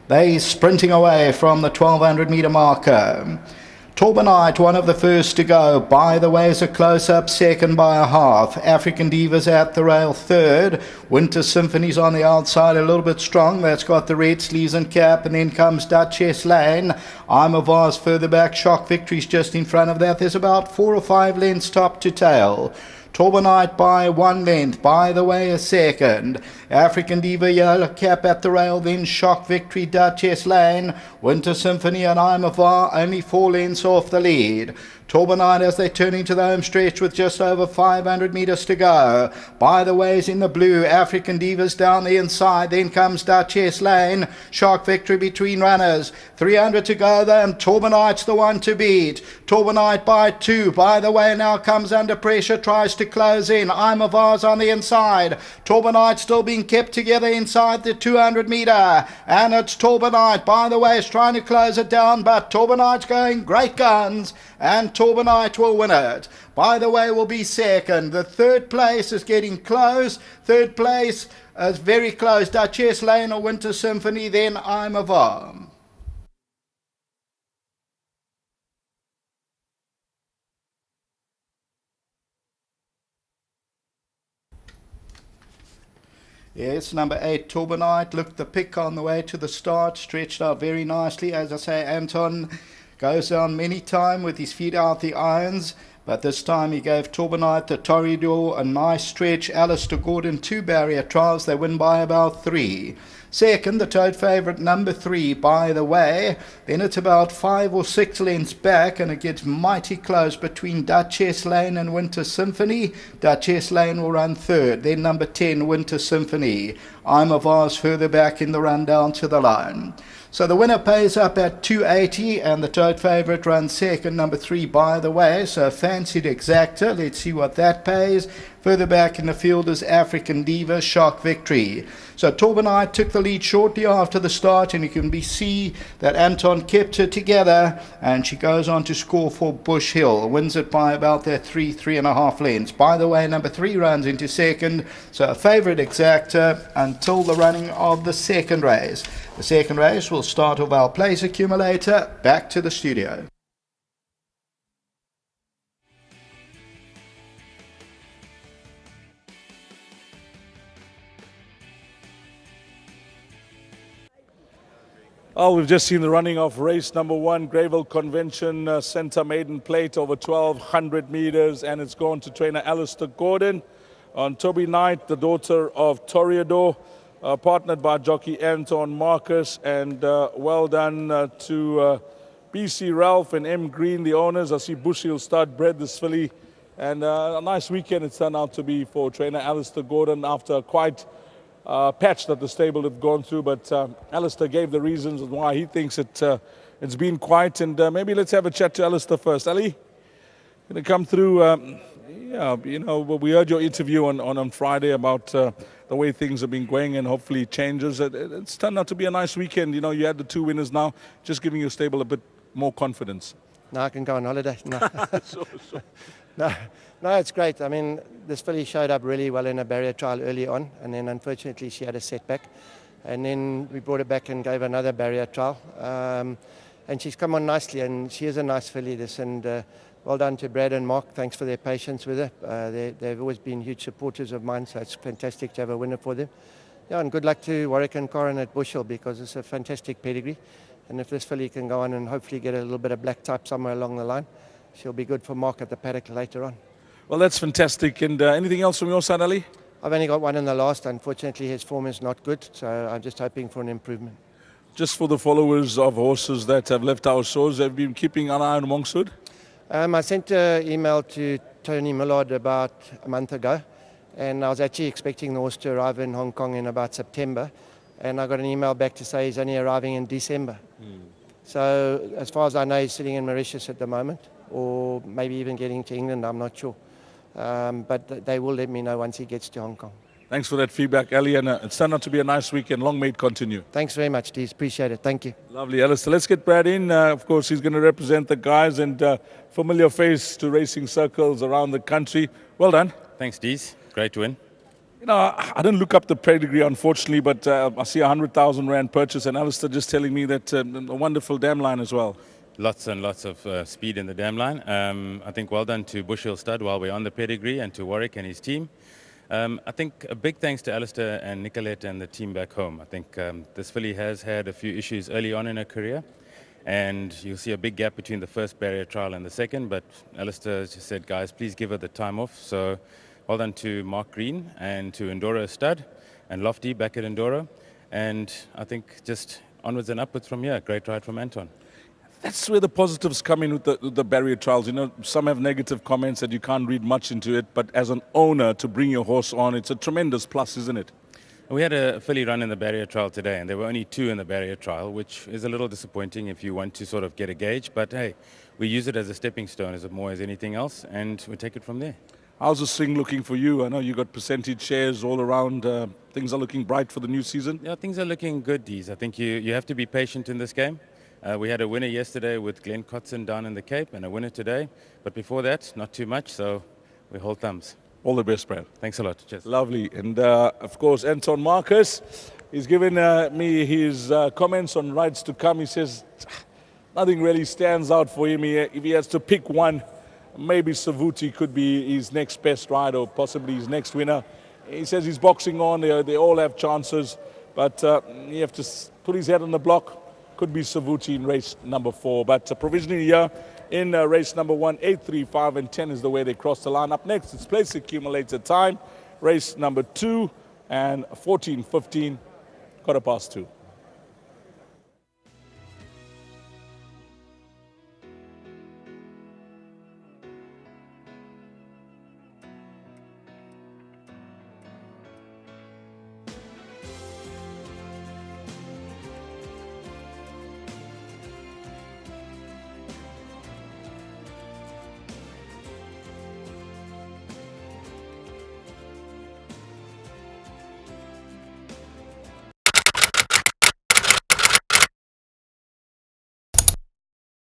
They sprinting away from the 1200 meter marker. TORBENITE, one of the first to go. By the way, is a close-up, second by a half. African Divas at the rail, third. Winter Symphony's on the outside, a little bit strong. That's got the red sleeves and cap. And then comes Duchess Lane. I'm a Vase further back. Shock Victory's just in front of that. There's about 4 or 5 lengths top to tail. TORBENITE by 1 length. By the way, a second. African Diva, yellow cap at the rail. Then Shock Victory, Duchess Lane. Winter Symphony and I'm a Var only 4 lengths off the lead. TORBENITE as they turn into the home stretch with just over 500 meters to go. By the way is in the blue. African Divas down the inside. Then comes Duchess Lane. Shock Victory between runners. 300 to go though, and TORBENITE's the one to beat. TORBENITE by 2. By the way, now comes under pressure, tries to close in. I'm a Vase on the inside. TORBENITE still being kept together inside the 200 meter. And it's TORBENITE, by the way, is trying to close it down, but TORBENITE's going great guns. And TORBENITE will win it. By the way, will be second. The third place is getting close. Third place is very close. Duchess Lane or Winter Symphony, then I'm a Vase. Yes, number 8, TORBENITE, looked the pick on the way to the start, stretched out very nicely. As I say, Anton goes down many times with his feet out the irons, but this time he gave TORBENITE the Toreador a nice stretch. Alistair Gordon 2 barrier trials, they win by about 3. Second, the tote favourite number 3, by the way. Then it's about 5 or 6 lengths back, and it gets mighty close between Duchess Lane and Winter Symphony. Duchess Lane will run third. Then number 10, Winter Symphony. I'm a Vase further back in the run down to the line. So the winner pays up at 280, and the tote favourite runs second, number 3, by the way. So fancied exacta. Let's see what that pays. Further back in the field is African Diva, Shock Victory. So TORBENITE took the lead shortly after the start, and you can see that Anton kept her together, and she goes on to score for Bush Hill. Wins it by about that 3.5 lengths. By the way, number 3 runs into second, so a favourite exacta until the running of the second race. The second race will start with our place accumulator. Back to the studio. Oh, we've just seen the running of race number 1, Greyville Convention Centre Maiden Plate over 1,200 meters, and it's gone to trainer Alistair Gordon on TORBENITE, the daughter of Toreador, partnered by jockey Anton Marcus, and well done to BC Ralph and M Green, the owners. I see Bush Hill stud bred this filly, and a nice weekend it's turned out to be for trainer Alistair Gordon after quite patch that the stable have gone through, but Alistair gave the reasons why he thinks it's been quiet, and maybe let's have a chat to Alistair first. Ali, going to come through. Yeah, you know, we heard your interview on Friday about the way things have been going, and hopefully changes. It's turned out to be a nice weekend. You know, you had the 2 winners now, just giving your stable a bit more confidence. Now I can go on holiday. No. Sure. No, it's great. I mean, this filly showed up really well in a barrier trial early on, and then unfortunately she had a setback. And then we brought her back and gave another barrier trial. And she's come on nicely, and she is a nice filly, this. And well done to Brad and Mark. Thanks for their patience with her. They've always been huge supporters of mine, so it's fantastic to have a winner for them. Yeah, and good luck to Warwick and Corin at Bush Hill, because it's a fantastic pedigree. And if this filly can go on and hopefully get a little bit of black type somewhere along the line, she'll be good for Mark at the paddock later on. Well, that's fantastic. And anything else from your side, Ali? I've only got one in the last. Unfortunately, his form is not good, so I'm just hoping for an improvement. Just for the followers of horses that have left our shores, have been keeping an eye on Monkshood? I sent an email to Tony Millard about a month ago, and I was actually expecting the horse to arrive in Hong Kong in about September, and I got an email back to say he's only arriving in December. So as far as I know, he's sitting in Mauritius at the moment, or maybe even getting to England, I'm not sure. But they will let me know once he gets to Hong Kong. Thanks for that feedback, Ali, and it's turned out to be a nice weekend. Long may it continue. Thanks very much, Dees. Appreciate it. Thank you. Lovely, Alistair. Let's get Brad in. Of course, he's going to represent the guys, and familiar face to racing circles around the country. Well done. Thanks, Dees. Great win. You know, I didn't look up the pedigree, unfortunately, but I see 100,000 Rand purchase, and Alistair just telling me that a wonderful dam line as well. Lots and lots of speed in the dam line. I think well done to Bushhill Stud while we're on the pedigree, and to Warwick and his team. I think a big thanks to Alistair and Nicolette and the team back home. I think this filly has had a few issues early on in her career, and you'll see a big gap between the first barrier trial and the second, but Alistair just said, guys, please give her the time off. So well done to Mark Green and to Enduro Stud and Lofty back at Enduro. And I think just onwards and upwards from here. Great ride from Anton. That's where the positives come in with the barrier trials. You know, some have negative comments that you can't read much into it, but as an owner, to bring your horse on, it's a tremendous plus, isn't it? We had a filly run in the barrier trial today, and there were only 2 in the barrier trial, which is a little disappointing if you want to sort of get a gauge. But hey, we use it as a stepping stone, as more as anything else, and we take it from there. How's the swing looking for you? I know you got percentage shares all around. Things are looking bright for the new season. Yeah, things are looking good, Dees. I think you have to be patient in this game. We had a winner yesterday with Glenn Cotson down in the Cape, and a winner today. But before that, not too much, so we hold thumbs. All the best, Brad. Thanks a lot. Cheers. Lovely. And of course, Anton Marcus, he's given me his comments on rides to come. He says nothing really stands out for him. If he has to pick one, maybe Savuti could be his next best ride, or possibly his next winner. He says he's boxing on. They all have chances, but you have to put his head on the block. Could be Savuti in race number 4, but provisionally here in race number 1, 8, 3, 5, and 10 is the way they cross the line. Up next, it's place accumulated time, race number 2, and 14, 15, 2:15.